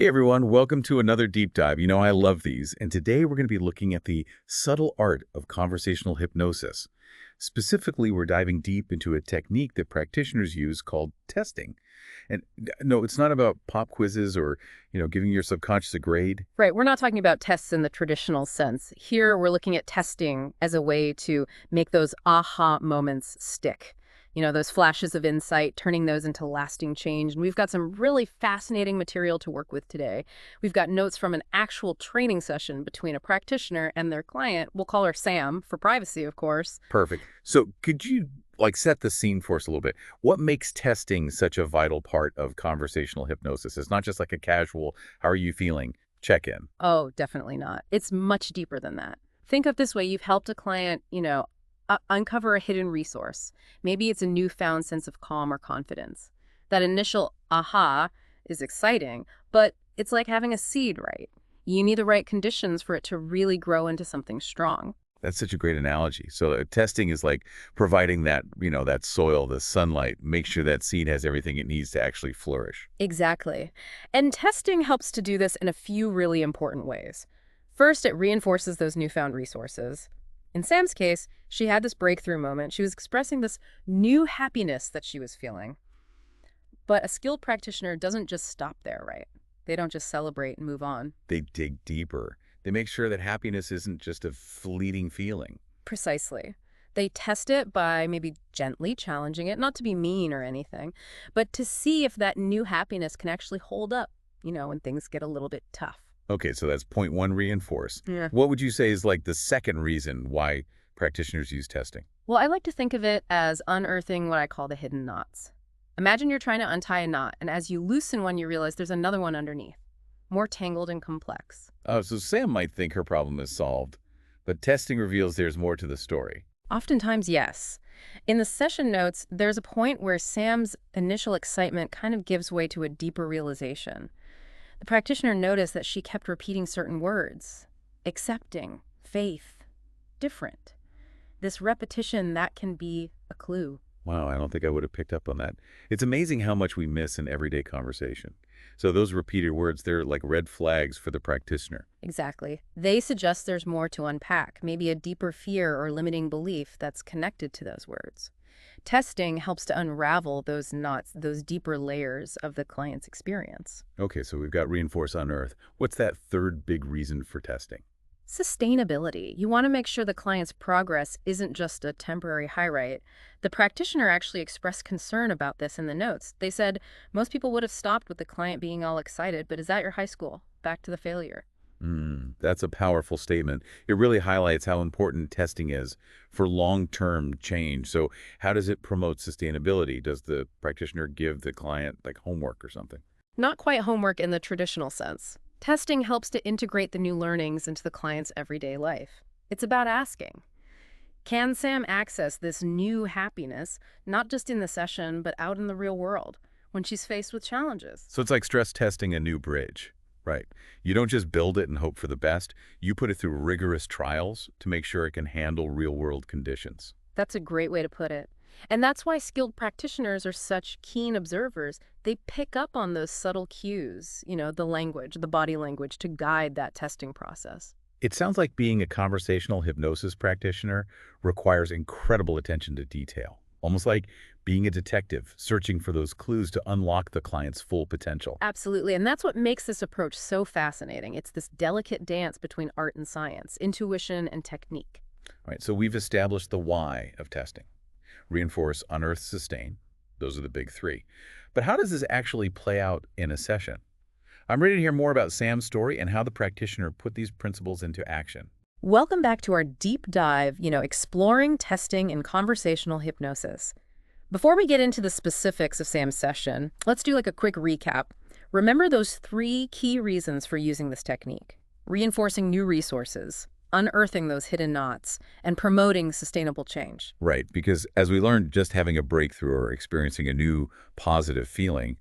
Hey everyone, welcome to another deep dive. You know, I love these. And today we're going to be looking at the subtle art of conversational hypnosis. Specifically, we're diving deep into a technique that practitioners use called testing. And no, it's not about pop quizzes or, giving your subconscious a grade. Right, we're not talking about tests in the traditional sense. Here, we're looking at testing as a way to make those aha moments stick. Those flashes of insight, turning those into lasting change. And we've got some really fascinating material to work with today. We've got notes from an actual training session between a practitioner and their client. We'll call her Sam, for privacy, of course. Perfect. So could you set the scene for us a little bit? What makes testing such a vital part of conversational hypnosis? It's not just like a casual, how are you feeling, check-in. Oh, definitely not. It's much deeper than that. Think of this way. You've helped a client, uncover a hidden resource. Maybe it's a newfound sense of calm or confidence. That initial aha is exciting, but it's like having a seed, right? You need the right conditions for it to really grow into something strong. That's such a great analogy. So testing is like providing that, that soil, the sunlight, make sure that seed has everything it needs to actually flourish. Exactly. And testing helps to do this in a few really important ways. First, it reinforces those newfound resources. In Sam's case, she had this breakthrough moment. She was expressing this new happiness that she was feeling. But a skilled practitioner doesn't just stop there, right? They don't just celebrate and move on. They dig deeper. They make sure that happiness isn't just a fleeting feeling. Precisely. They test it by maybe gently challenging it, not to be mean or anything, but to see if that new happiness can actually hold up, when things get a little bit tough. Okay, so that's point one, reinforce. Yeah. What would you say is like the second reason why practitioners use testing? Well, I like to think of it as unearthing what I call the hidden knots. Imagine you're trying to untie a knot, and as you loosen one, you realize there's another one underneath, more tangled and complex. Oh, so Sam might think her problem is solved, but testing reveals there's more to the story. Oftentimes, yes. In the session notes, there's a point where Sam's initial excitement kind of gives way to a deeper realization. The practitioner noticed that she kept repeating certain words: accepting, faith, different. This repetition, that can be a clue. Wow, I don't think I would have picked up on that. It's amazing how much we miss in everyday conversation. So those repeated words, they're like red flags for the practitioner. Exactly. They suggest there's more to unpack, maybe a deeper fear or limiting belief that's connected to those words. Testing helps to unravel those knots, those deeper layers of the client's experience. Okay, so we've got reinforce, unearth. What's that third big reason for testing? Sustainability. You want to make sure the client's progress isn't just a temporary high, right? The practitioner actually expressed concern about this in the notes. They said, most people would have stopped with the client being all excited, but is that your high school? Back to the failure. That's a powerful statement. It really highlights how important testing is for long-term change. So how does it promote sustainability? Does the practitioner give the client like homework or something? Not quite homework in the traditional sense. Testing helps to integrate the new learnings into the client's everyday life. It's about asking, can Sam access this new happiness, not just in the session, but out in the real world, when she's faced with challenges? So it's like stress testing a new bridge, right? You don't just build it and hope for the best. You put it through rigorous trials to make sure it can handle real-world conditions. That's a great way to put it. And that's why skilled practitioners are such keen observers. They pick up on those subtle cues, the language, the body language, to guide that testing process. It sounds like being a conversational hypnosis practitioner requires incredible attention to detail, almost like being a detective searching for those clues to unlock the client's full potential. Absolutely. And that's what makes this approach so fascinating. It's this delicate dance between art and science, intuition and technique. All right, so we've established the why of testing. Reinforce, unearth, sustain. Those are the big three. But how does this actually play out in a session? I'm ready to hear more about Sam's story and how the practitioner put these principles into action. Welcome back to our deep dive, exploring testing and conversational hypnosis. Before we get into the specifics of Sam's session, let's do like a quick recap. Remember those three key reasons for using this technique: reinforcing new resources, unearthing those hidden knots, and promoting sustainable change. Right, because as we learned, just having a breakthrough or experiencing a new positive feeling,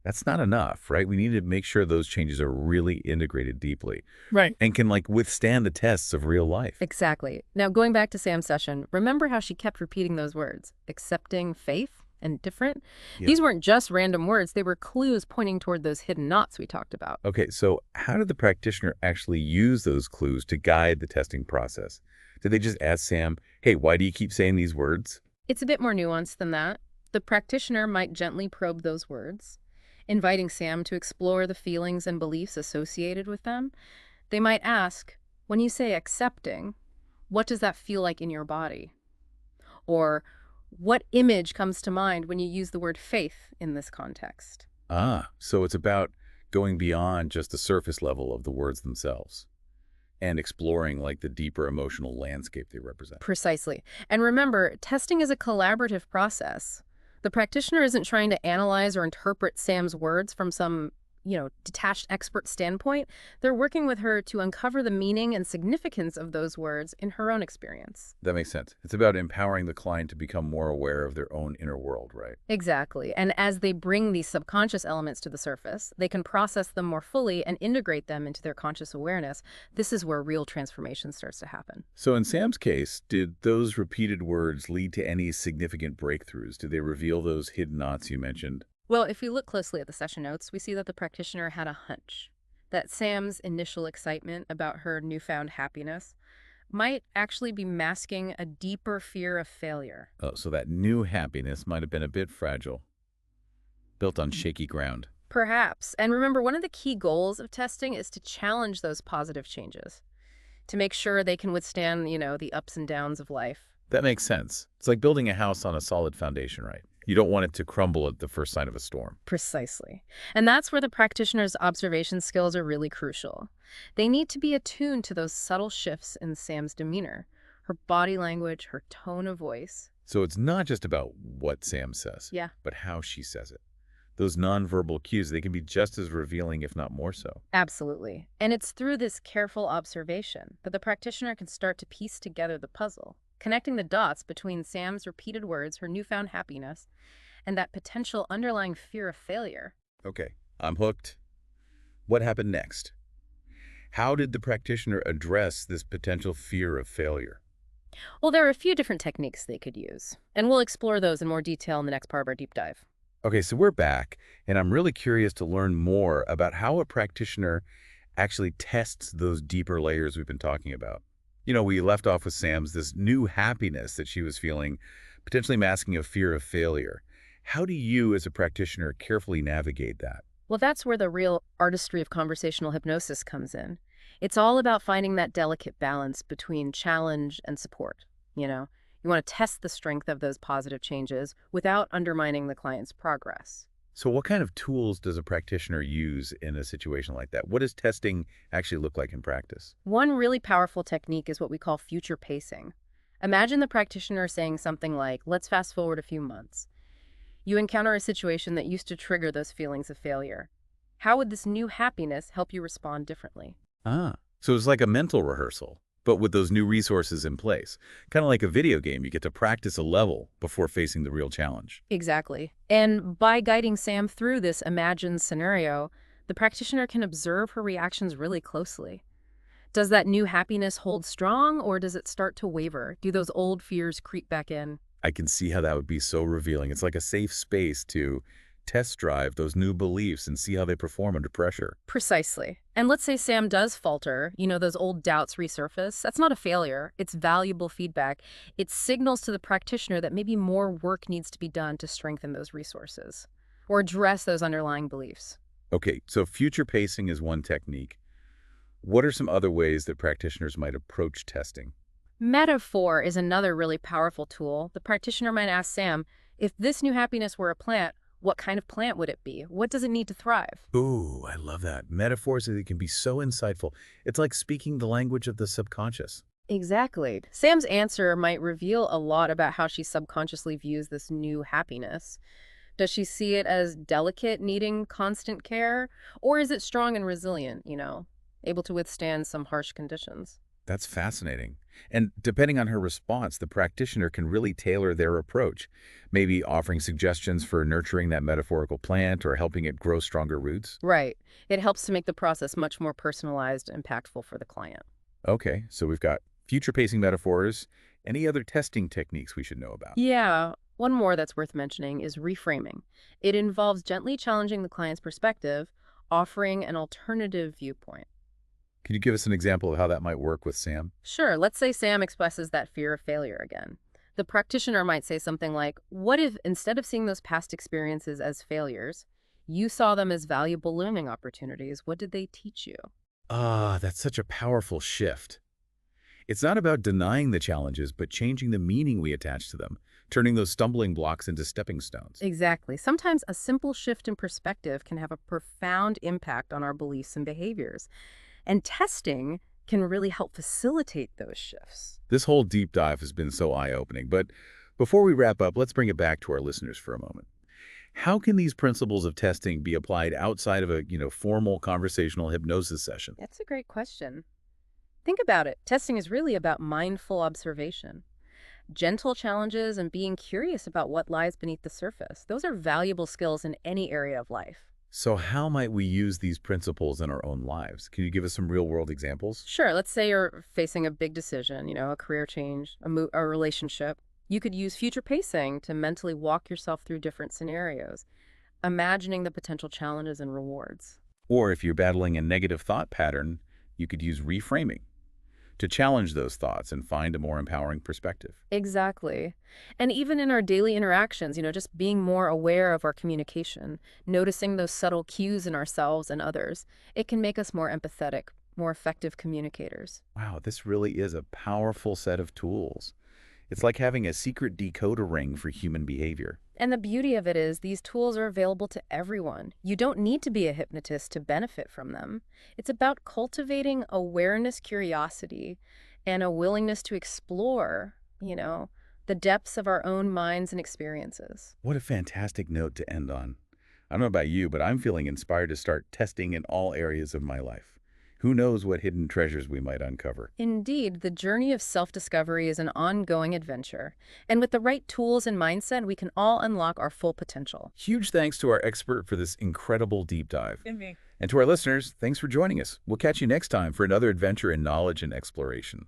that's not enough, right? We need to make sure those changes are really integrated deeply. Right. And can withstand the tests of real life. Exactly. Now, going back to Sam's session, remember how she kept repeating those words: accepting, faith, and different. Yeah. These weren't just random words, they were clues pointing toward those hidden knots we talked about. Okay, so how did the practitioner actually use those clues to guide the testing process? Did they just ask Sam, hey, why do you keep saying these words? It's a bit more nuanced than that. The practitioner might gently probe those words, inviting Sam to explore the feelings and beliefs associated with them. They might ask, when you say accepting, what does that feel like in your body? Or what image comes to mind when you use the word faith in this context? Ah, so it's about going beyond just the surface level of the words themselves and exploring like the deeper emotional landscape they represent. Precisely. And remember, testing is a collaborative process. The practitioner isn't trying to analyze or interpret Sam's words from some, detached expert standpoint. They're working with her to uncover the meaning and significance of those words in her own experience. That makes sense. It's about empowering the client to become more aware of their own inner world, right? Exactly. And as they bring these subconscious elements to the surface, they can process them more fully and integrate them into their conscious awareness. This is where real transformation starts to happen. So in Sam's case, did those repeated words lead to any significant breakthroughs? Did they reveal those hidden knots you mentioned? Well, if we look closely at the session notes, we see that the practitioner had a hunch that Sam's initial excitement about her newfound happiness might actually be masking a deeper fear of failure. Oh, so that new happiness might have been a bit fragile, built on shaky ground. Perhaps. And remember, one of the key goals of testing is to challenge those positive changes, to make sure they can withstand, the ups and downs of life. That makes sense. It's like building a house on a solid foundation, right? You don't want it to crumble at the first sign of a storm. Precisely. And that's where the practitioner's observation skills are really crucial. They need to be attuned to those subtle shifts in Sam's demeanor, her body language, her tone of voice. So it's not just about what Sam says, Yeah, but how she says it. Those nonverbal cues, they can be just as revealing, if not more so. absolutely. And it's through this careful observation that the practitioner can start to piece together the puzzle, connecting the dots between Sam's repeated words, her newfound happiness, and that potential underlying fear of failure. Okay, I'm hooked. What happened next? How did the practitioner address this potential fear of failure? Well, there are a few different techniques they could use, and we'll explore those in more detail in the next part of our deep dive. Okay, so we're back, and I'm really curious to learn more about how a practitioner actually tests those deeper layers we've been talking about. We left off with Sam's this new happiness that she was feeling, potentially masking a fear of failure. How do you, as a practitioner, carefully navigate that? Well, that's where the real artistry of conversational hypnosis comes in. It's all about finding that delicate balance between challenge and support. You want to test the strength of those positive changes without undermining the client's progress. So what kind of tools does a practitioner use in a situation like that? What does testing actually look like in practice? One really powerful technique is what we call future pacing. Imagine the practitioner saying something like, let's fast forward a few months. You encounter a situation that used to trigger those feelings of failure. How would this new happiness help you respond differently? Ah, so it's like a mental rehearsal, but with those new resources in place. Kind of like a video game, you get to practice a level before facing the real challenge. Exactly. And by guiding Sam through this imagined scenario, the practitioner can observe her reactions really closely. Does that new happiness hold strong, or does it start to waver? Do those old fears creep back in? I can see how that would be so revealing. It's like a safe space to test drive those new beliefs and see how they perform under pressure. Precisely. And let's say Sam does falter, those old doubts resurface. That's not a failure. It's valuable feedback. It signals to the practitioner that maybe more work needs to be done to strengthen those resources or address those underlying beliefs. Okay, so future pacing is one technique. What are some other ways that practitioners might approach testing? Metaphor is another really powerful tool. The practitioner might ask Sam, if this new happiness were a plant, what kind of plant would it be? What does it need to thrive? Ooh, I love that. Metaphors that can be so insightful. It's like speaking the language of the subconscious. Exactly. Sam's answer might reveal a lot about how she subconsciously views this new happiness. Does she see it as delicate, needing constant care? Or is it strong and resilient, able to withstand some harsh conditions? That's fascinating. And depending on her response, the practitioner can really tailor their approach, maybe offering suggestions for nurturing that metaphorical plant or helping it grow stronger roots. Right. It helps to make the process much more personalized and impactful for the client. Okay, so we've got future pacing metaphors. Any other testing techniques we should know about? Yeah. One more that's worth mentioning is reframing. It involves gently challenging the client's perspective, offering an alternative viewpoint. Can you give us an example of how that might work with Sam? Sure, let's say Sam expresses that fear of failure again. The practitioner might say something like, what if instead of seeing those past experiences as failures, you saw them as valuable learning opportunities? What did they teach you? Ah, that's such a powerful shift. It's not about denying the challenges, but changing the meaning we attach to them, turning those stumbling blocks into stepping stones. Exactly. Sometimes a simple shift in perspective can have a profound impact on our beliefs and behaviors. And testing can really help facilitate those shifts. This whole deep dive has been so eye-opening, but before we wrap up, let's bring it back to our listeners for a moment. How can these principles of testing be applied outside of a, formal conversational hypnosis session? That's a great question. Think about it. Testing is really about mindful observation. Gentle challenges and being curious about what lies beneath the surface. Those are valuable skills in any area of life. So how might we use these principles in our own lives? Can you give us some real-world examples? Sure, let's say you're facing a big decision, a career change, a relationship. You could use future pacing to mentally walk yourself through different scenarios, imagining the potential challenges and rewards. Or if you're battling a negative thought pattern, you could use reframing to challenge those thoughts and find a more empowering perspective. Exactly. And even in our daily interactions, just being more aware of our communication, noticing those subtle cues in ourselves and others, it can make us more empathetic, more effective communicators. Wow, this really is a powerful set of tools. It's like having a secret decoder ring for human behavior. And the beauty of it is these tools are available to everyone. You don't need to be a hypnotist to benefit from them. It's about cultivating awareness, curiosity, and a willingness to explore, the depths of our own minds and experiences. What a fantastic note to end on. I don't know about you, but I'm feeling inspired to start testing in all areas of my life. Who knows what hidden treasures we might uncover? Indeed, the journey of self-discovery is an ongoing adventure. And with the right tools and mindset, we can all unlock our full potential. Huge thanks to our expert for this incredible deep dive. And me. And to our listeners, thanks for joining us. We'll catch you next time for another adventure in knowledge and exploration.